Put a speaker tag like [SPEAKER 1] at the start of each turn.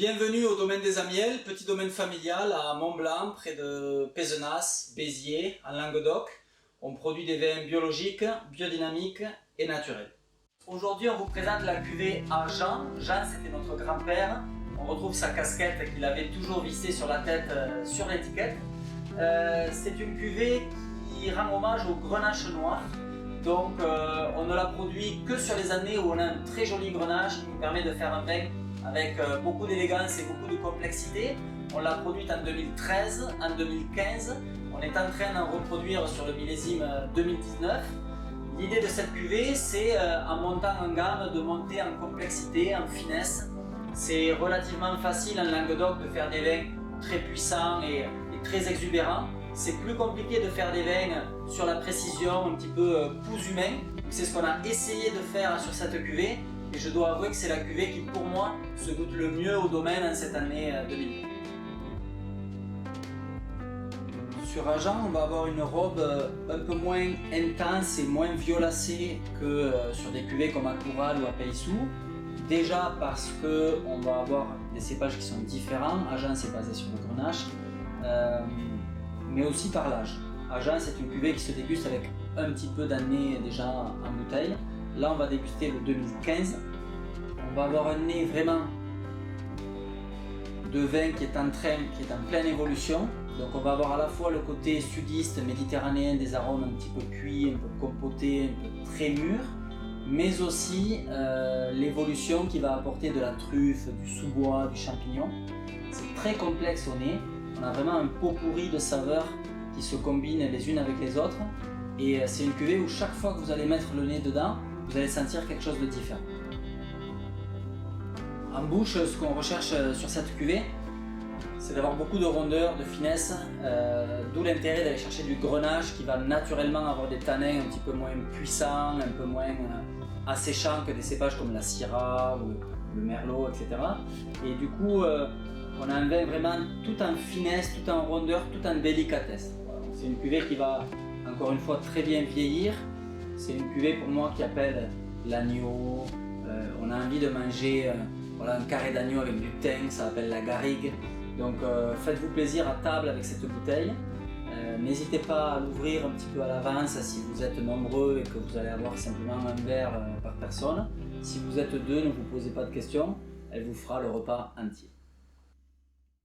[SPEAKER 1] Bienvenue au domaine des Amiels, petit domaine familial à Mont-Blanc, près de Pézenas, Béziers, en Languedoc. On produit des vins biologiques, biodynamiques et naturels. Aujourd'hui, on vous présente la cuvée à Jean. Jean, c'était notre grand-père. On retrouve sa casquette qu'il avait toujours vissée sur la tête, sur l'étiquette. C'est une cuvée qui rend hommage au grenache noir. Donc, on ne la produit que sur les années où on a un très joli grenache qui nous permet de faire un vin avec beaucoup d'élégance et beaucoup de complexité. On l'a produite en 2013, en 2015. On est en train d'en reproduire sur le millésime 2019. L'idée de cette cuvée, c'est en montant en gamme, de monter en complexité, en finesse. C'est relativement facile en Languedoc de faire des vins très puissants et très exubérants. C'est plus compliqué de faire des vins sur la précision, un petit peu pouce humain. C'est ce qu'on a essayé de faire sur cette cuvée. Et je dois avouer que c'est la cuvée qui, pour moi, se goûte le mieux au domaine en cette année 2020. Sur Agen, on va avoir une robe un peu moins intense et moins violacée que sur des cuvées comme à Coural ou à Paysou. Déjà parce qu'on va avoir des cépages qui sont différents. Agen, c'est basé sur le grenache, mais aussi par l'âge. Agen, c'est une cuvée qui se déguste avec un petit peu d'années déjà en bouteille. Là, on va déguster le 2015. On va avoir un nez vraiment de vin qui est en pleine évolution. Donc, on va avoir à la fois le côté sudiste, méditerranéen, des arômes un petit peu cuits, un peu compotés, un peu très mûrs, mais aussi l'évolution qui va apporter de la truffe, du sous-bois, du champignon. C'est très complexe au nez. On a vraiment un pot-pourri de saveurs qui se combinent les unes avec les autres. Et c'est une cuvée où chaque fois que vous allez mettre le nez dedans, vous allez sentir quelque chose de différent. En bouche, ce qu'on recherche sur cette cuvée, c'est d'avoir beaucoup de rondeur, de finesse, d'où l'intérêt d'aller chercher du grenache qui va naturellement avoir des tanins un petit peu moins puissants, un peu moins asséchants que des cépages comme la Syrah ou le Merlot, etc. Et du coup, on a un vin vraiment tout en finesse, tout en rondeur, tout en délicatesse. Voilà. C'est une cuvée qui va, encore une fois, très bien vieillir. C'est une cuvée pour moi qui appelle l'agneau. On a envie de manger un carré d'agneau avec du thym, ça s'appelle la garrigue. Donc faites-vous plaisir à table avec cette bouteille. N'hésitez pas à l'ouvrir un petit peu à l'avance si vous êtes nombreux et que vous allez avoir simplement un verre par personne. Si vous êtes deux, ne vous posez pas de questions, elle vous fera le repas entier.